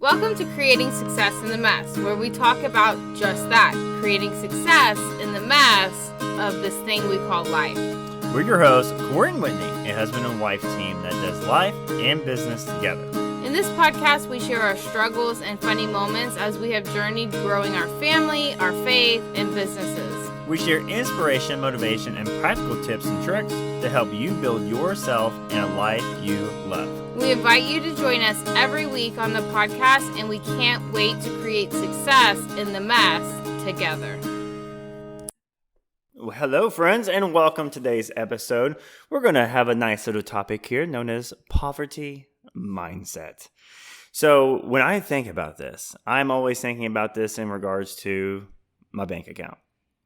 Welcome to Creating Success in the Mess, where we talk about just that, creating success in the mess of this thing we call life. We're your hosts, Corey and Whitney, a husband and wife team that does life and business together. In this podcast, we share our struggles and funny moments as we have journeyed growing our family, our faith, and businesses. We share inspiration, motivation, and practical tips and tricks to help you build yourself and a life you love. We invite you to join us every week on the podcast, and we can't wait to create success in the mess together. Well, hello, friends, and welcome to today's episode. We're going to have a nice little topic here known as poverty mindset. So when I think about this, I'm always thinking about this in regards to my bank account.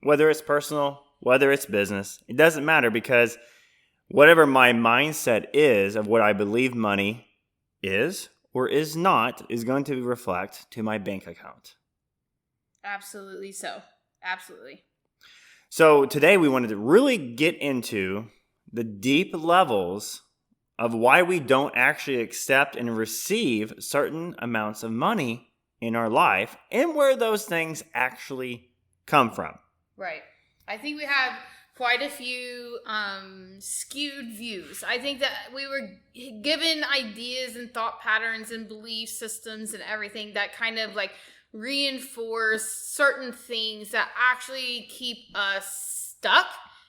Whether it's personal, whether it's business, it doesn't matter, because whatever my mindset is of what I believe money is or is not is going to reflect to my bank account. Absolutely so. Absolutely. So today we wanted to really get into the deep levels of why we don't actually accept and receive certain amounts of money in our life and where those things actually come from. Right. I think we have quite a few skewed views. I think that we were given ideas and thought patterns and belief systems and everything that kind of like reinforce certain things that actually keep us stuck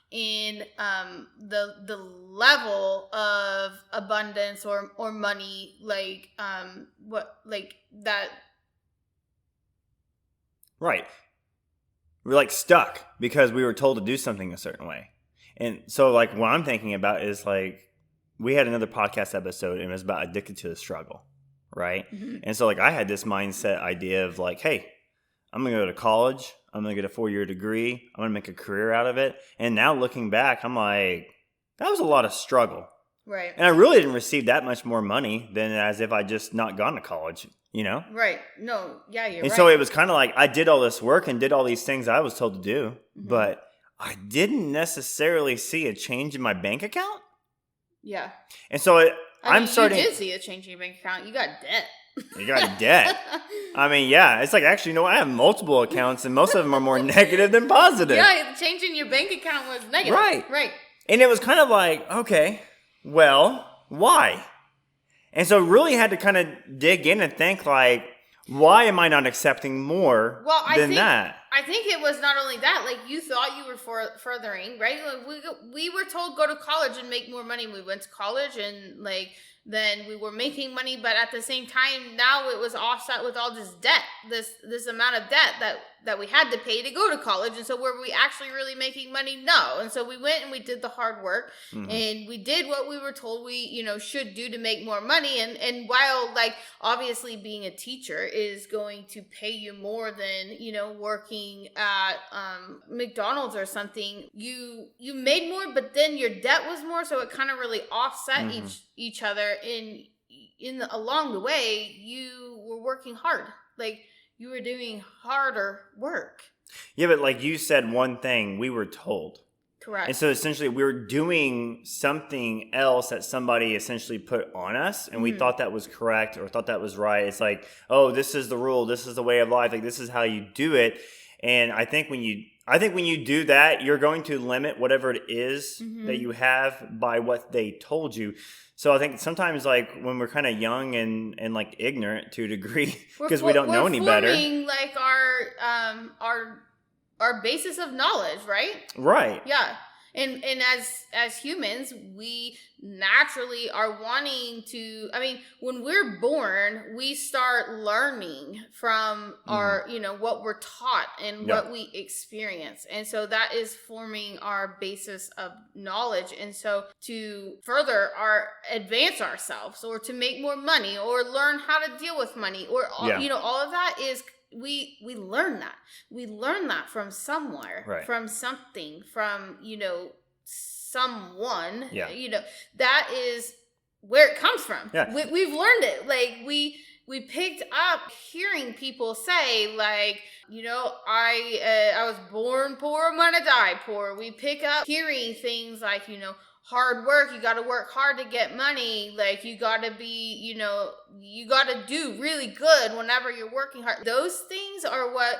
in the level of abundance or money, like that. Right. We're like stuck because we were told to do something a certain way. And so like what I'm thinking about is like we had another podcast episode and it was about addicted to the struggle, right? Mm-hmm. And so like I had this mindset idea of like, hey, I'm going to go to college. I'm going to get a 4-year degree. I'm going to make a career out of it. And now looking back, I'm like, that was a lot of struggle. Right. And I really didn't receive that much more money than as if I just not gone to college, you know? Right. No, yeah, you're right. And so it was kind of like I did all this work and did all these things I was told to do, mm-hmm. but I didn't necessarily see a change in my bank account. Yeah. And so I'm starting. You did see a change in your bank account. You got debt. You got debt. I mean, yeah, it's like actually, you know, I have multiple accounts and most of them are more negative than positive. Yeah, changing your bank account was negative. Right. And it was kind of like, okay, well, why? And so really had to kind of dig in and think like, why am I not accepting more than that? I think it was not only that, like you thought you were furthering, right? Like we were told go to college and make more money. We went to college and like then we were making money, but at the same time, now it was offset with all this debt, this amount of debt that we had to pay to go to college. And so were we actually really making money? No. And so we went and we did the hard work, mm-hmm. and we did what we were told we, should do to make more money. And while like obviously being a teacher is going to pay you more than, working at McDonald's or something, you made more, but then your debt was more. So it kind of really offset mm-hmm. each other. Along the way, you were working hard. Like you were doing harder work. Yeah, but like you said one thing, we were told. Correct. And so essentially we were doing something else that somebody essentially put on us, and we mm-hmm. thought that was correct or thought that was right. It's like, oh, this is the rule, this is the way of life, like this is how you do it. And I think when you do that, you're going to limit whatever it is mm-hmm. that you have by what they told you. So I think sometimes like when we're kind of young and like ignorant to a degree because we don't know any better. We're forming like our basis of knowledge, right? Right. Yeah. And as humans, we naturally are wanting to, when we're born, we start learning from our, what we're taught and what we experience. And so that is forming our basis of knowledge. And so to further advance ourselves or to make more money or learn how to deal with money or, all of that is we learn that. We learn that from somewhere, right. from something, from, someone, yeah. That is where it comes from. Yeah. We've learned it. Like we picked up hearing people say like, I was born poor, I'm gonna die poor. We pick up hearing things like, hard work. You got to work hard to get money. Like, you got to be, you got to do really good whenever you're working hard. Those things are what,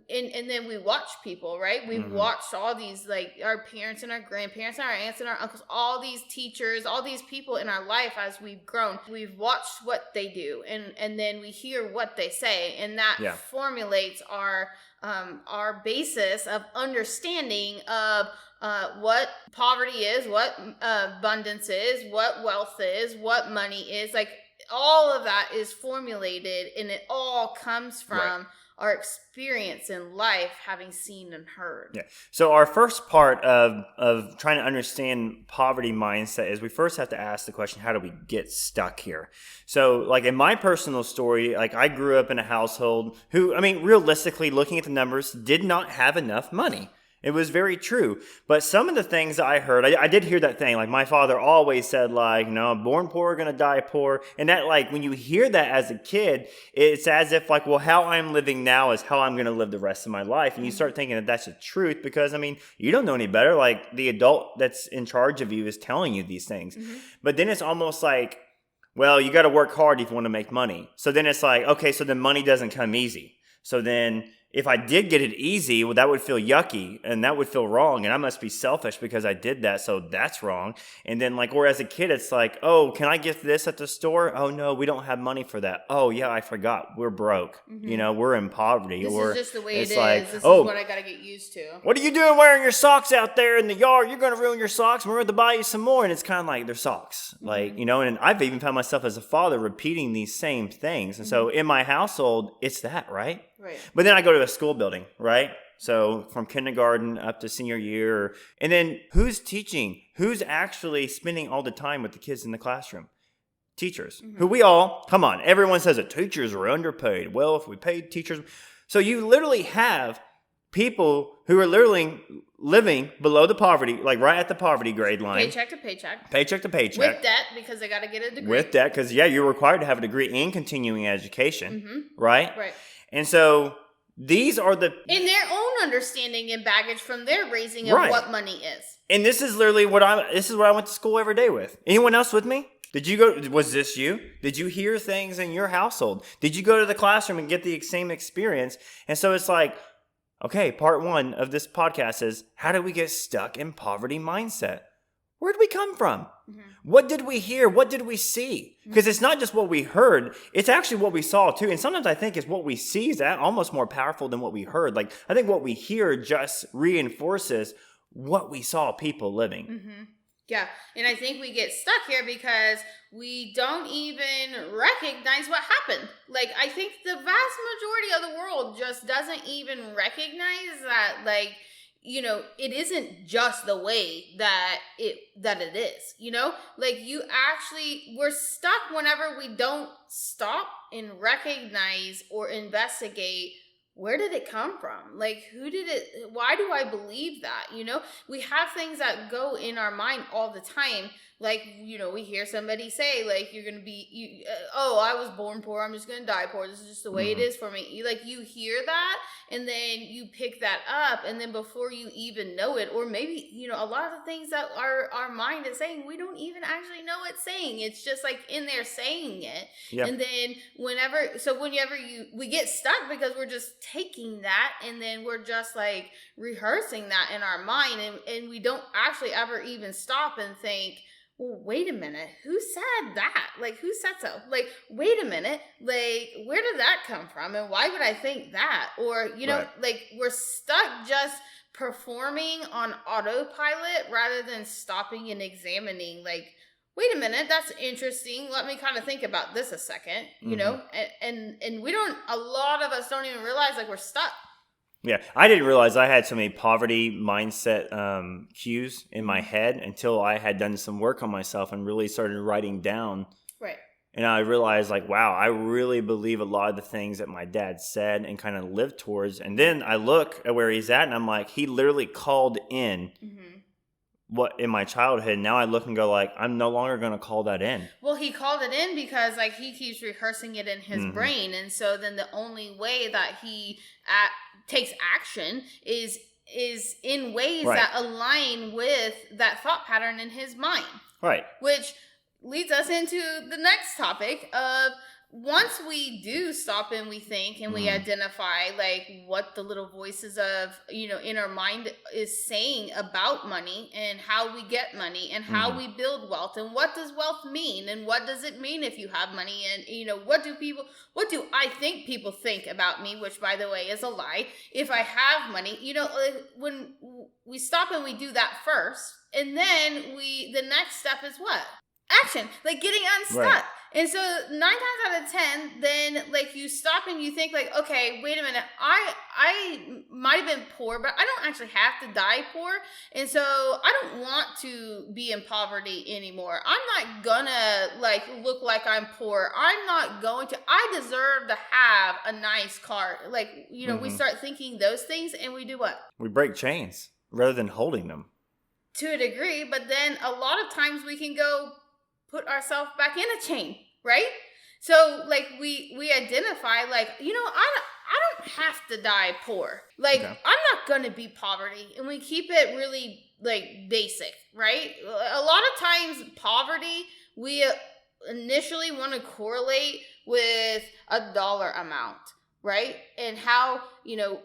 and then we watch people, right? We've watched all these, like, our parents and our grandparents and our aunts and our uncles, all these teachers, all these people in our life as we've grown. We've watched what they do, and then we hear what they say, and that formulates our basis of understanding of what poverty is, what abundance is, what wealth is, what money is. Like, all of that is formulated, and it all comes from our experience in life, having seen and heard. Yeah. So our first part of trying to understand poverty mindset is we first have to ask the question, how do we get stuck here? So, like, in my personal story, like, I grew up in a household who, I mean, realistically, looking at the numbers, did not have enough money. It was very true. But some of the things I heard, I did hear that thing. Like, my father always said, like, born poor, gonna die poor. And that, like, when you hear that as a kid, it's as if, like, well, how I'm living now is how I'm gonna live the rest of my life. And you start thinking that that's the truth because, I mean, you don't know any better. Like, the adult that's in charge of you is telling you these things. But then it's almost like, well, you got to work hard if you want to make money. So then it's like, okay, so then money doesn't come easy. So then if I did get it easy, well, that would feel yucky and that would feel wrong. And I must be selfish because I did that. So that's wrong. And then, like, or as a kid, it's like, oh, can I get this at the store? Oh, no, we don't have money for that. Oh, yeah, I forgot. We're broke. We're in poverty. This or is just the way it is. Like, this is what I got to get used to. What are you doing wearing your socks out there in the yard? You're going to ruin your socks. We're going to buy you some more. And it's kind of like they're socks. Like, and I've even found myself as a father repeating these same things. And so in my household, it's that, right? Right. But then I go to a school building, right? So from kindergarten up to senior year. And then who's teaching? Who's actually spending all the time with the kids in the classroom? Teachers. Who we all, come on, everyone says that teachers are underpaid. Well, if we paid teachers. So you literally have people who are literally living below the poverty, like right at the poverty grade line. Paycheck to paycheck. Paycheck to paycheck. With debt, because they got to get a degree. With debt, because, you're required to have a degree in continuing education, right? Right. And so these are in their own understanding and baggage from their raising of what money is. And this is literally what I went to school every day with. Anyone else with me? Did you go? Was this you? Did you hear things in your household? Did you go to the classroom and get the same experience? And so it's like, okay, part one of this podcast is, how do we get stuck in poverty mindset? Where did we come from? What did we hear? What did we see? Because it's not just what we heard, it's actually what we saw too. And sometimes I think it's what we see is almost more powerful than what we heard. Like, I think what we hear just reinforces what we saw people living. Yeah, and I think we get stuck here because we don't even recognize what happened. Like, I think the vast majority of the world just doesn't even recognize that, like, it isn't just the way that it is, like, we're stuck whenever we don't stop and recognize or investigate, where did it come from? Like, why do I believe that? We have things that go in our mind all the time. Like, we hear somebody say, like, you're going to be, I was born poor, I'm just going to die poor. This is just the way it is for me. You hear that, and then you pick that up, and then before you even know it, or maybe, a lot of the things that our mind is saying, we don't even actually know it's saying. It's just, like, in there saying it. Yeah. And then whenever we get stuck because we're just taking that, and then we're just, like, rehearsing that in our mind, and we don't actually ever even stop and think, well, wait a minute, who said that? Like, who said so? Like, wait a minute, like, where did that come from? And why would I think that? Or, like, we're stuck just performing on autopilot rather than stopping and examining, like, wait a minute, that's interesting. Let me kind of think about this a second, and we don't, a lot of us don't even realize, like, we're stuck. Yeah, I didn't realize I had so many poverty mindset cues in my head until I had done some work on myself and really started writing down. Right. And I realized, like, wow, I really believe a lot of the things that my dad said and kind of lived towards. And then I look at where he's at, and I'm like, he literally called in what in my childhood. And now I look and go, like, I'm no longer going to call that in. Well, he called it in because, like, he keeps rehearsing it in his brain. And so then the only way that he takes action is is in ways Right. that align with that thought pattern in his mind. Right. Which leads us into the next topic of, once we do stop and we think and we identify like what the little voices of, in our mind is saying about money and how we get money and how we build wealth, and what does wealth mean, and what does it mean if you have money, and what do I think people think about me, which by the way is a lie, if I have money, when we stop and we do that first, and then the next step is what? Action, like getting unstuck. Right. And so 9 times out of 10, then like you stop and you think like, okay, wait a minute, I might have been poor, but I don't actually have to die poor. And so I don't want to be in poverty anymore. I'm not gonna like look like I'm poor. I'm not going to, I deserve to have a nice car. Like, we start thinking those things, and we do what? We break chains rather than holding them. To a degree, but then a lot of times we can go put ourselves back in a chain, right? So like we identify like, I don't have to die poor. Like, okay, I'm not going to be poverty. And we keep it really like basic, right? A lot of times poverty, we initially want to correlate with a dollar amount, right? And how,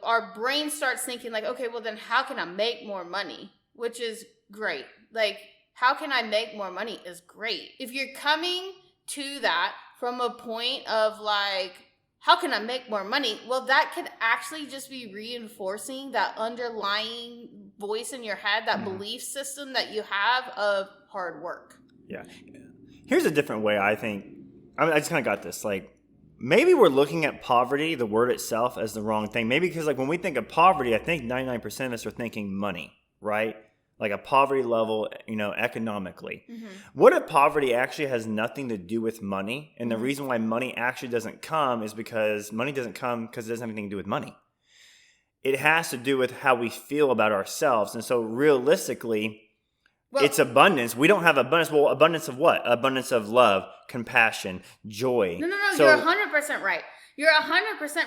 our brain starts thinking like, okay, well then how can I make more money? Which is great. Like, how can I make more money is great. If you're coming to that from a point of like, how can I make more money? Well, that could actually just be reinforcing that underlying voice in your head, that belief system that you have of hard work. Yeah. Here's a different way I think. I just kind of got this. Like, maybe we're looking at poverty, the word itself, as the wrong thing. Maybe because like when we think of poverty, I think 99% of us are thinking money, right? Like a poverty level, economically. What if poverty actually has nothing to do with money? And the reason why money actually doesn't come is because money doesn't come because it doesn't have anything to do with money. It has to do with how we feel about ourselves. And so realistically, it's abundance. We don't have abundance. Well, abundance of what? Abundance of love, compassion, joy. No, you're 100% right. You're 100%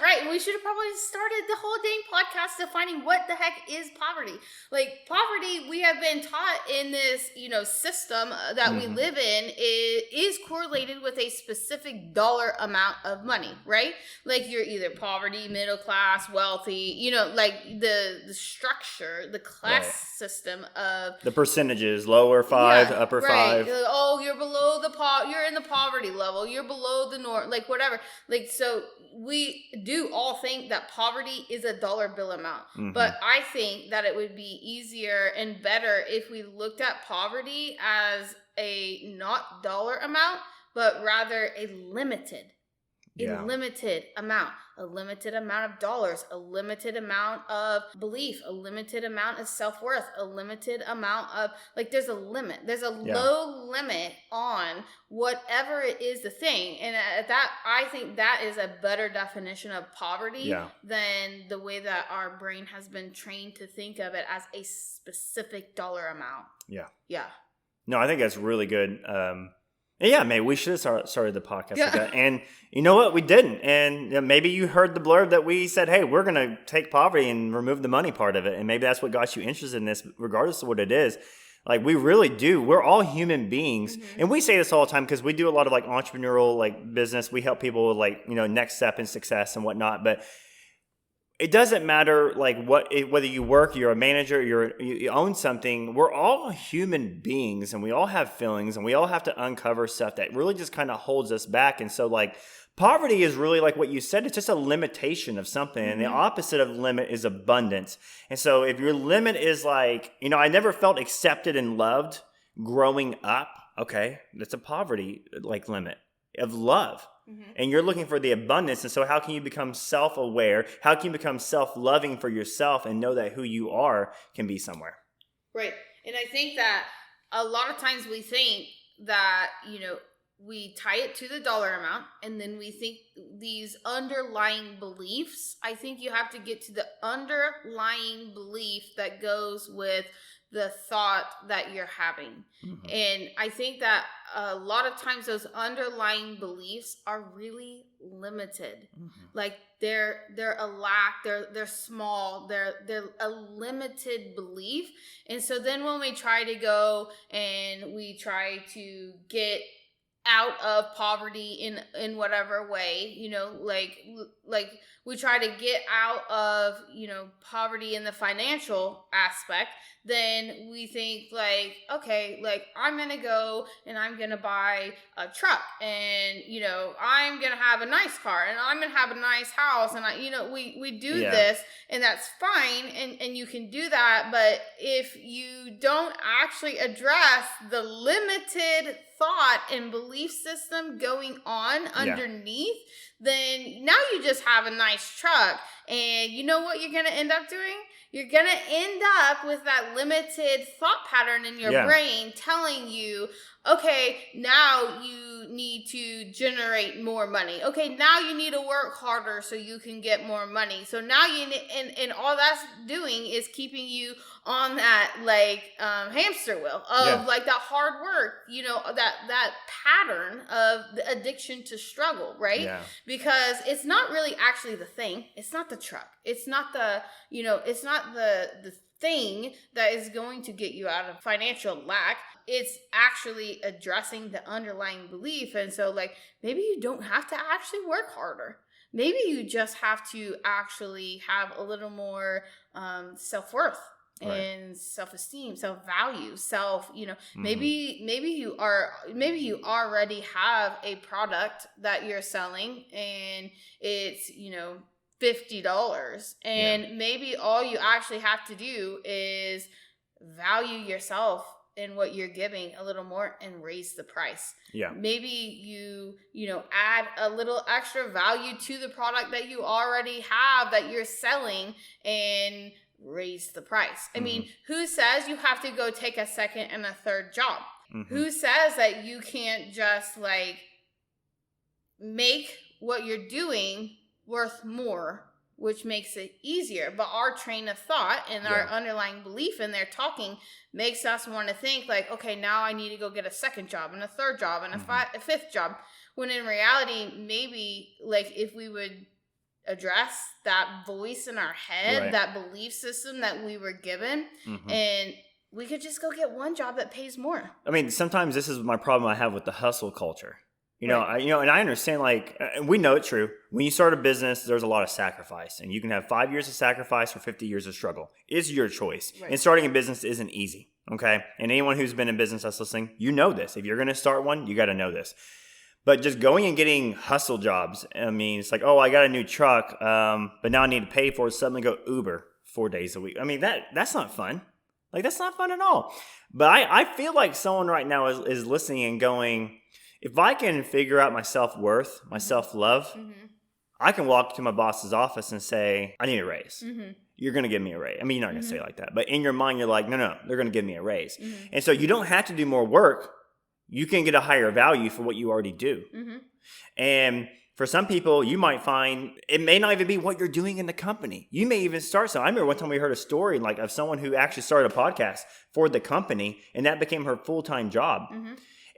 right. And we should have probably started the whole dang podcast defining what the heck is poverty. Like, poverty, we have been taught in this, system that we live in is correlated with a specific dollar amount of money, right? Like, you're either poverty, middle class, wealthy, like the structure, the class system of the percentages, lower 5, upper 5. Oh, you're below you're in the poverty level. You're below the norm, like whatever. Like, so we do all think that poverty is a dollar bill amount, but I think that it would be easier and better if we looked at poverty as a not dollar amount, but rather a limited amount, a limited amount of dollars, a limited amount of belief, a limited amount of self-worth, a limited amount of, like, there's a limit. There's a low limit on whatever it is the thing. And that, I think that is a better definition of poverty than the way that our brain has been trained to think of it as a specific dollar amount. Yeah. No, I think that's really good. Yeah, maybe we should have started the podcast like that. And you know what? We didn't. And maybe you heard the blurb that we said, hey, we're going to take poverty and remove the money part of it. And maybe that's what got you interested in this, regardless of what it is. Like, we really do. We're all human beings. And we say this all the time because we do a lot of like entrepreneurial like business. We help people with like, next step in success and whatnot. But it doesn't matter like whether you work, you're a manager, you own something. We're all human beings, and we all have feelings, and we all have to uncover stuff that really just kind of holds us back. And so like poverty is really like what you said. It's just a limitation of something. And the opposite of limit is abundance. And so if your limit is like, I never felt accepted and loved growing up. Okay, that's a poverty like limit of love. And you're looking for the abundance. And so how can you become self-aware? How can you become self-loving for yourself and know that who you are can be somewhere? Right. And I think that a lot of times we think that, we tie it to the dollar amount, and then we think these underlying beliefs. I think you have to get to the underlying belief that goes with the thought that you're having. Mm-hmm. And I think that a lot of times those underlying beliefs are really limited. Mm-hmm. Like they're a lack, they're small, they're a limited belief. And so then when we try to go and we try to get out of poverty in whatever way, like we try to get out of poverty in the financial aspect, then we think like, okay, like I'm gonna go and I'm gonna buy a truck, and I'm gonna have a nice car, and I'm gonna have a nice house, and we do this, and that's fine, and you can do that. But if you don't actually address the limited thought and belief system going on underneath, then now you just have a nice truck, and you know what you're going to end up doing? You're going to end up with that limited thought pattern in your brain telling you, okay, now you need to generate more money. Okay, now you need to work harder so you can get more money. So now and all that's doing is keeping you on that hamster wheel of like that hard work, that pattern of the addiction to struggle, right? Yeah. Because it's not really actually the thing. It's not the truck. It's not the, it's not the thing that is going to get you out of financial lack. It's actually addressing the underlying belief. And so like maybe you don't have to actually work harder. Maybe you just have to actually have a little more self-worth and self-esteem, self-value, maybe you already have a product that you're selling, and it's $50, and maybe all you actually have to do is value yourself and what you're giving a little more and raise the price. Maybe you add a little extra value to the product that you already have that you're selling and raise the price. I mean, who says you have to go take a second and a third job? Who says that you can't just like make what you're doing worth more, which makes it easier? But our train of thought and our underlying belief in there talking makes us want to think like, okay, now I need to go get a second job and a third job and a fifth job. When in reality, maybe like if we would address that voice in our head, that belief system that we were given, and we could just go get one job that pays more. I mean, sometimes this is my problem I have with the hustle culture. And I understand, like, we know it's true. When you start a business, there's a lot of sacrifice, and you can have 5 years of sacrifice or 50 years of struggle. It's your choice. And starting a business isn't easy. Okay. And anyone who's been in business that's listening, you know this. If you're going to start one, you got to know this. But just going and getting hustle jobs, I mean, it's like, oh, I got a new truck, but now I need to pay for it. Suddenly go Uber 4 days a week. I mean, that's not fun. Like, that's not fun at all. But I feel like someone right now is listening and going, if I can figure out my self-worth, my self-love, I can walk to my boss's office and say, I need a raise. You're going to give me a raise. I mean, you're not going to say it like that. But in your mind, you're like, no, they're going to give me a raise. And so you don't have to do more work. You can get a higher value for what you already do. And for some people, you might find it may not even be what you're doing in the company. You may even start some. I remember one time we heard a story like of someone who actually started a podcast for the company, and that became her full-time job.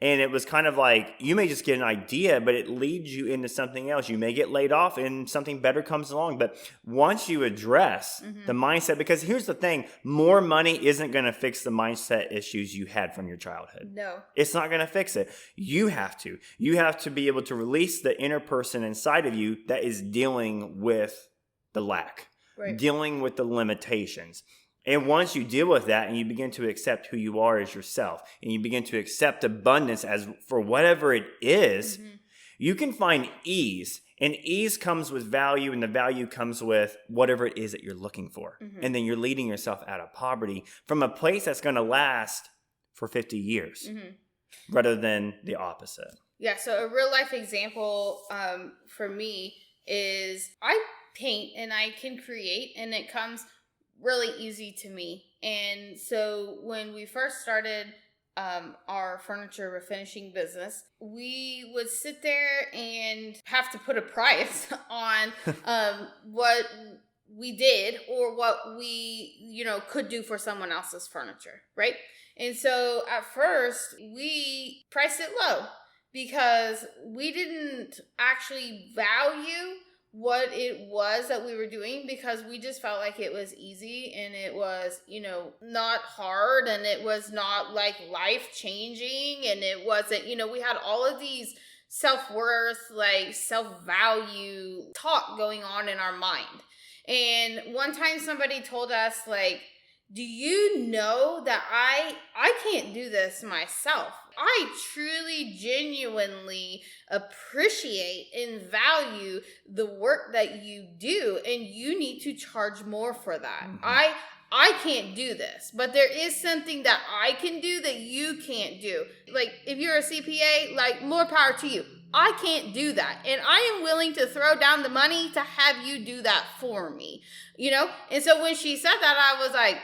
And it was kind of like, you may just get an idea, but it leads you into something else. You may get laid off and something better comes along. But once you address the mindset, because here's the thing, more money isn't going to fix the mindset issues you had from your childhood. No. It's not going to fix it. You have to. You have to be able to release the inner person inside of you that is dealing with the lack, dealing with the limitations. And once you deal with that and you begin to accept who you are as yourself, and you begin to accept abundance as for whatever it is, you can find ease. And ease comes with value, and the value comes with whatever it is that you're looking for. And then you're leading yourself out of poverty from a place that's going to last for 50 years rather than the opposite. Yeah, so a real life example for me is I paint and I can create, and it comes really easy to me. And so when we first started our furniture refinishing business, we would sit there and have to put a price on what we did or what we, could do for someone else's furniture, right? And so at first we priced it low because we didn't actually value what it was that we were doing, because we just felt like it was easy and it was, not hard, and it was not like life changing, and it wasn't, we had all of these self-worth, like self-value talk going on in our mind. And one time somebody told us, like, do you know that I can't do this myself? I truly, genuinely appreciate and value the work that you do, and you need to charge more for that. Mm-hmm. I can't do this, but there is something that I can do that you can't do. Like, if you're a CPA, like, more power to you. I can't do that, and I am willing to throw down the money to have you do that for me, And so when she said that, I was like,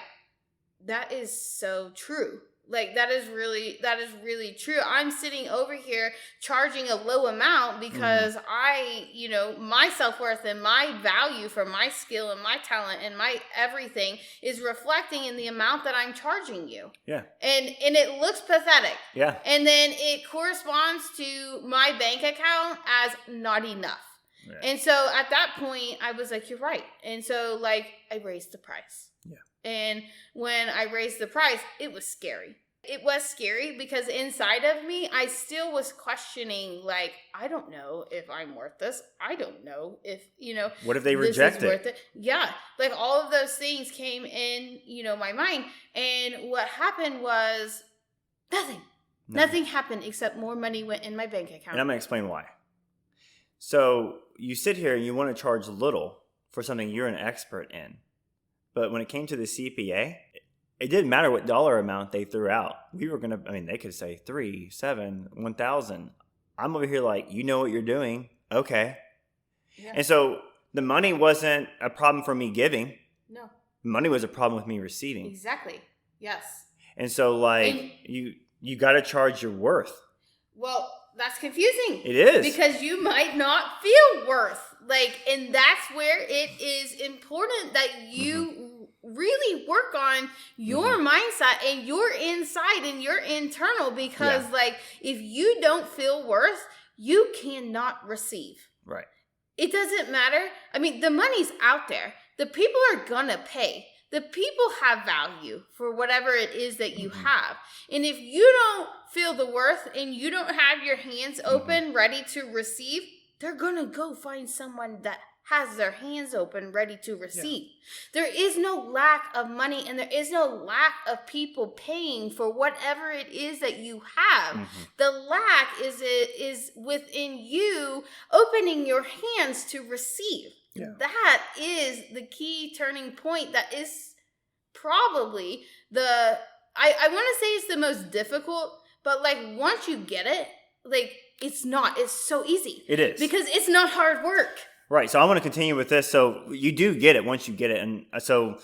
that is so true. Like, that is really true. I'm sitting over here charging a low amount because I, my self-worth and my value for my skill and my talent and my everything is reflecting in the amount that I'm charging you. Yeah. And it looks pathetic. Yeah. And then it corresponds to my bank account as not enough. Yeah. And so at that point, I was like, you're right. And so, like, I raised the price. Yeah. And when I raised the price, it was scary. It was scary because inside of me, I still was questioning, like, I don't know if I'm worth this. I don't know if, what if they reject it? Yeah. Like, all of those things came in, my mind. And what happened was nothing. Nothing happened except more money went in my bank account. And I'm going to explain why. So you sit here and you want to charge little for something you're an expert in. But when it came to the CPA, it didn't matter what dollar amount they threw out. We were going to, they could say 3, 7, 1,000. I'm over here like, you know what you're doing. Okay. Yeah. And so the money wasn't a problem for me giving. No. Money was a problem with me receiving. Exactly. Yes. And so, like, you got to charge your worth. Well, that's confusing. It is. Because you might not feel worth. Like, and that's where it is important that you really work on your mindset and your inside and your internal, because like, if you don't feel worth, you cannot receive. Right. It doesn't matter. I mean, the money's out there. The people are gonna pay. The people have value for whatever it is that you have. And if you don't feel the worth and you don't have your hands open, ready to receive, they're going to go find someone that has their hands open, ready to receive. Yeah. There is no lack of money, and there is no lack of people paying for whatever it is that you have. The lack is within you opening your hands to receive. Yeah. That is the key turning point. That is probably I want to say it's the most difficult, but like, once you get it, like, it's so easy. It is. Because it's not hard work. Right. So I want to continue with this. So you do get it once you get it. And so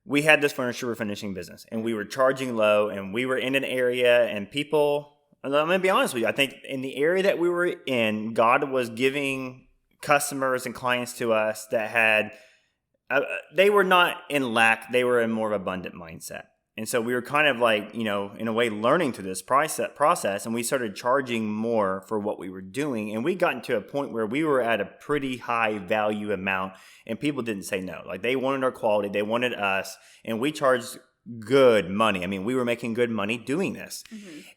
we had this furniture refinishing business, and we were charging low, and we were in an area, and people, I'm going to be honest with you, I think in the area that we were in, God was giving customers and clients to us that had, they were not in lack, they were in more of an abundant mindset. And so we were kind of like, in a way, learning through this process, and we started charging more for what we were doing. And we got to a point where we were at a pretty high value amount, and people didn't say no. Like, they wanted our quality, they wanted us, and we charged good money. I mean, we were making good money doing this.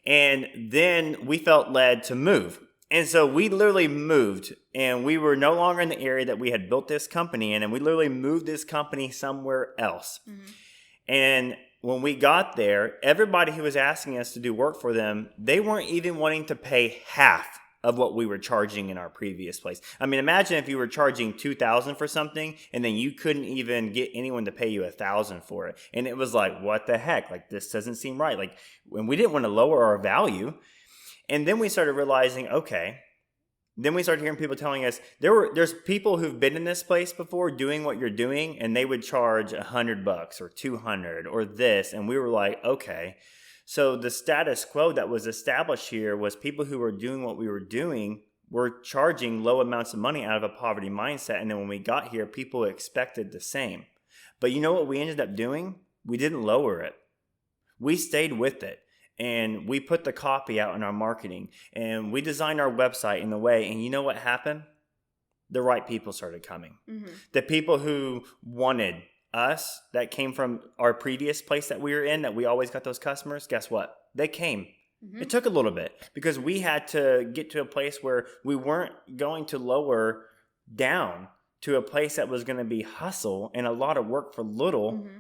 And then we felt led to move. And so we literally moved, and we were no longer in the area that we had built this company in, and we literally moved this company somewhere else. And when we got there, everybody who was asking us to do work for them, they weren't even wanting to pay half of what we were charging in our previous place. I mean, imagine if you were charging $2,000 for something, and then you couldn't even get anyone to pay you $1,000 for it. And it was like, what the heck? Like, this doesn't seem right. Like, when we didn't want to lower our value. And then we started realizing, okay. Then we started hearing people telling us there's people who've been in this place before doing what you're doing, and they would charge $100 or $200 or this. And we were like, okay. So the status quo that was established here was people who were doing what we were doing were charging low amounts of money out of a poverty mindset. And then when we got here, people expected the same. But you know what we ended up doing? We didn't lower it. We stayed with it. And we put the copy out in our marketing. And we designed our website in the way. And you know what happened? The right people started coming. Mm-hmm. The people who wanted us, that came from our previous place that we were in, that we always got those customers, guess what? They came. Mm-hmm. It took a little bit because we had to get to a place where we weren't going to lower down to a place that was going to be hustle and a lot of work for little. Mm-hmm.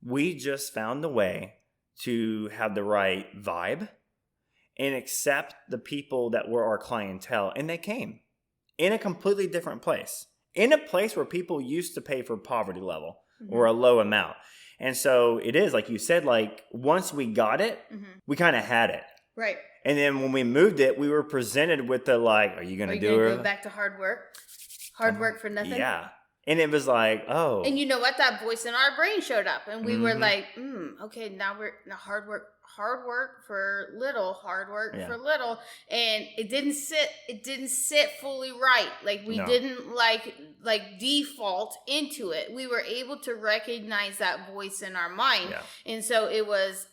We just found the way to have the right vibe and accept the people that were our clientele. And they came in a completely different place, in a place where people used to pay for poverty level mm-hmm. or a low amount. And so it is, like you said, like once we got it, mm-hmm. we kind of had it. Right. And then when we moved it, we were presented with the like, are you going to do it? Go back to hard work? Hard work for nothing? Yeah. And it was like, oh. And you know what? That voice in our brain showed up. And we mm-hmm. were like, okay, now hard work for little, for little. And it didn't sit fully right. Like we didn't like default into it. We were able to recognize that voice in our mind. Yeah. And so it was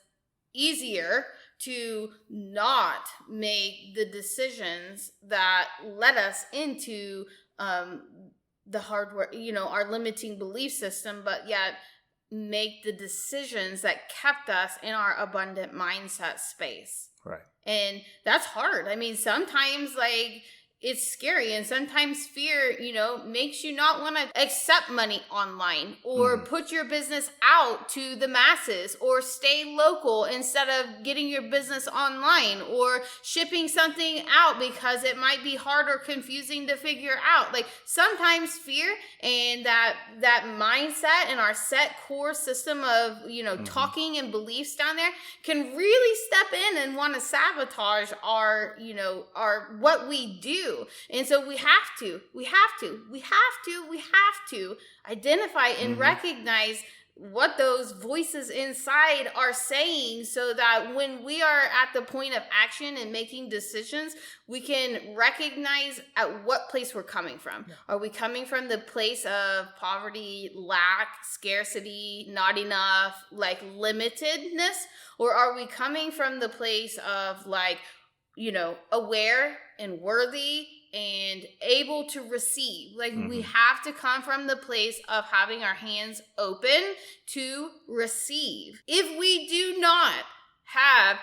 easier to not make the decisions that led us into the hard work, our limiting belief system, but yet make the decisions that kept us in our abundant mindset space. Right. And that's hard. I mean, sometimes it's scary, and sometimes fear, makes you not want to accept money online or put your business out to the masses or stay local instead of getting your business online or shipping something out because it might be hard or confusing to figure out. Like sometimes fear and that mindset and our set core system of, talking and beliefs down there can really step in and want to sabotage our what we do. And so we have to identify and recognize what those voices inside are saying so that when we are at the point of action and making decisions, we can recognize at what place we're coming from. Yeah. Are we coming from the place of poverty, lack, scarcity, not enough, limitedness? Or are we coming from the place of aware and worthy and able to receive? We have to come from the place of having our hands open to receive. If we do not have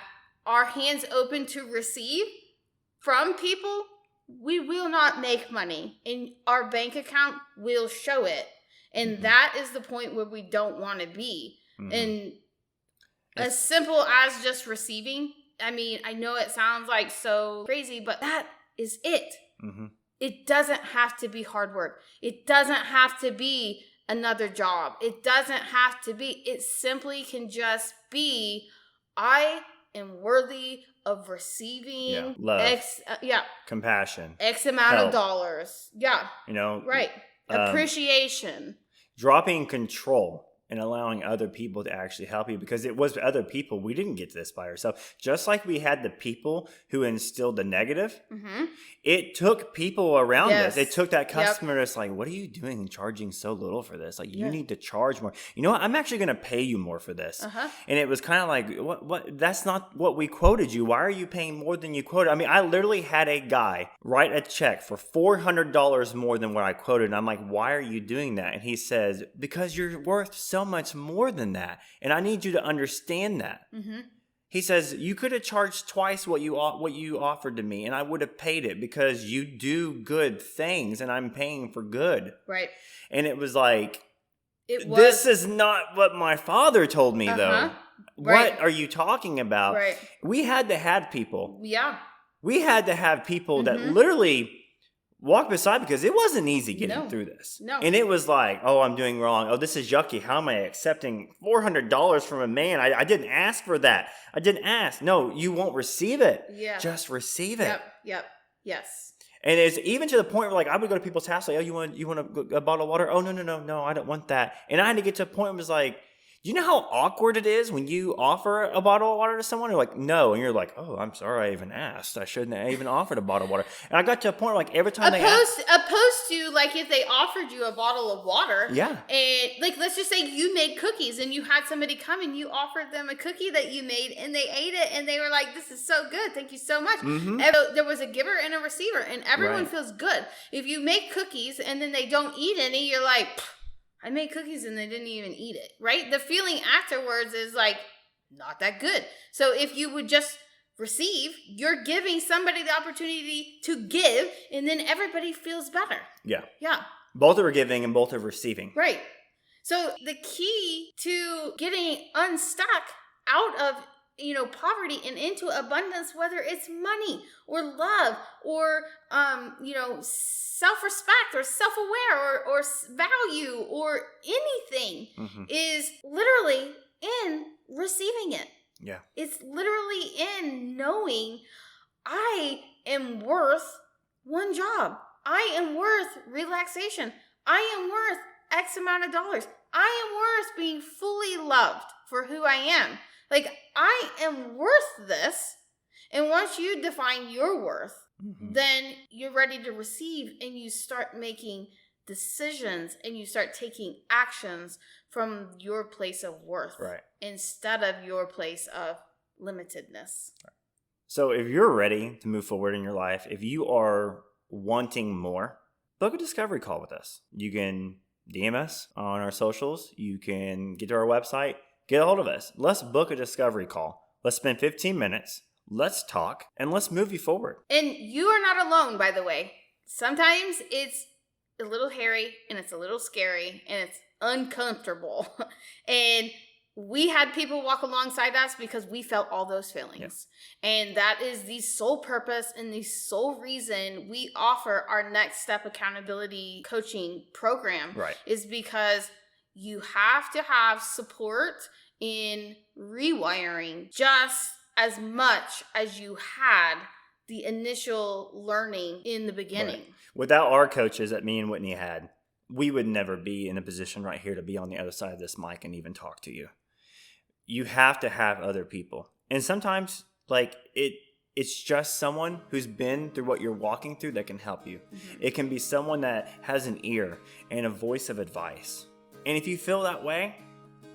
our hands open to receive from people, we will not make money, and our bank account will show it. And that is the point where we don't want to be. And as simple as just receiving, I mean, I know it sounds like so crazy, but that is it. Mm-hmm. It doesn't have to be hard work. It doesn't have to be another job. It doesn't have to be. It simply can just be, I am worthy of receiving love, compassion, X amount of dollars. Yeah. Right. Appreciation. Dropping control and allowing other people to actually help you, because it was other people. We didn't get this by ourselves. Just like we had the people who instilled the negative, it took people around us. It took that customer that's like, what are you doing charging so little for this? You need to charge more. You know what? I'm actually going to pay you more for this. And it was kind of like, what? That's not what we quoted you. Why are you paying more than you quoted? I mean, I literally had a guy write a check for $400 more than what I quoted. And I'm like, why are you doing that? And he says, because you're worth so much more than that, and I need you to understand that. He says, you could have charged twice what you offered to me, and I would have paid it because you do good things, and I'm paying for good. Right. And it was like, this is not what my father told me, though. Right. What are you talking about? Right. We had to have people. Yeah. We had to have people that literally walk beside, because it wasn't easy getting through this. No. And it was like, oh, I'm doing wrong. Oh, this is yucky. How am I accepting $400 from a man? I didn't ask for that. I didn't ask. No, you won't receive it. Yeah. Just receive it. Yep. Yes. And it's even to the point where I would go to people's house, like, oh, you want a bottle of water? Oh, no, I don't want that. And I had to get to a point where it was like, Do you know how awkward it is when you offer a bottle of water to someone? They're like, no. And you're like, oh, I'm sorry I even asked. I shouldn't have even offered a bottle of water. And I got to a point where, like, every time they asked. Opposed to, like, if they offered you a bottle of water. Yeah. And, like, let's just say you made cookies and you had somebody come and you offered them a cookie that you made and they ate it and they were like, this is so good. Thank you so much. Mm-hmm. And so there was a giver and a receiver and everyone Right. feels good. If you make cookies and then they don't eat any, you're like, I made cookies and they didn't even eat it, right? The feeling afterwards is like, not that good. So if you would just receive, you're giving somebody the opportunity to give, and then everybody feels better. Yeah. Yeah. Both are giving and both are receiving. Right. So the key to getting unstuck out of poverty and into abundance, whether it's money or love or self-respect or self-aware or value or anything, is literally in receiving it. Yeah. It's literally in knowing I am worth one job. I am worth relaxation. I am worth X amount of dollars. I am worth being fully loved for who I am. Like, I am worth this. And once you define your worth, then you're ready to receive and you start making decisions and you start taking actions from your place of worth, right, instead of your place of limitedness. Right. So if you're ready to move forward in your life, if you are wanting more, book a discovery call with us. You can DM us on our socials. You can get to our website. Get a hold of us. Let's book a discovery call. Let's spend 15 minutes. Let's talk and let's move you forward. And you are not alone, by the way. Sometimes it's a little hairy and it's a little scary and it's uncomfortable. And we had people walk alongside us because we felt all those feelings. Yeah. And that is the sole purpose and the sole reason we offer our Next Step Accountability Coaching Program, right, is because you have to have support in rewiring just as much as you had the initial learning in the beginning. Right. Without our coaches that me and Whitney had, we would never be in a position right here to be on the other side of this mic and even talk to you. You have to have other people. And sometimes, like, it's just someone who's been through what you're walking through that can help you. Mm-hmm. It can be someone that has an ear and a voice of advice. And if you feel that way,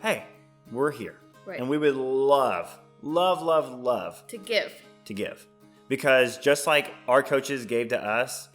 hey, we're here. Right. And we would love to give. Because just like our coaches gave to us,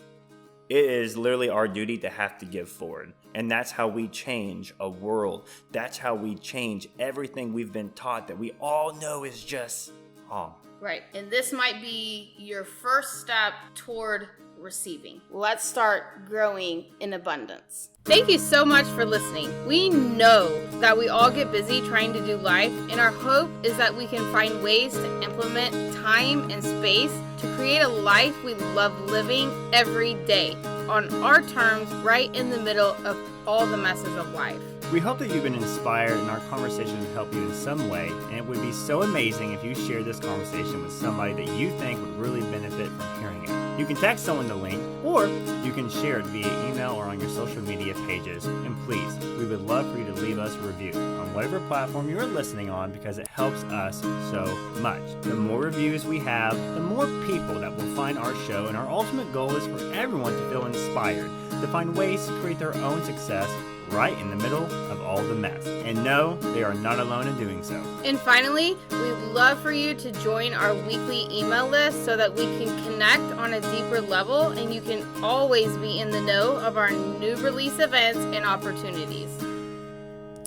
it is literally our duty to have to give forward. And that's how we change a world. That's how we change everything we've been taught that we all know is just wrong. Right. And this might be your first step toward receiving. Let's start growing in abundance. Thank you so much for listening. We know that we all get busy trying to do life, and our hope is that we can find ways to implement time and space to create a life we love living every day on our terms, right in the middle of all the messes of life. We hope that you've been inspired and our conversation will help you in some way, and it would be so amazing if you share this conversation with somebody that you think would really benefit from hearing it. You can text someone the link, or you can share it via email or on your social media pages. And please, we would love for you to leave us a review on whatever platform you're listening on, because it helps us so much. The more reviews we have, the more people that will find our show, and our ultimate goal is for everyone to feel inspired, to find ways to create their own success right in the middle of all the mess. And no, they are not alone in doing so. And finally, we'd love for you to join our weekly email list so that we can connect on a deeper level and you can always be in the know of our new release events and opportunities.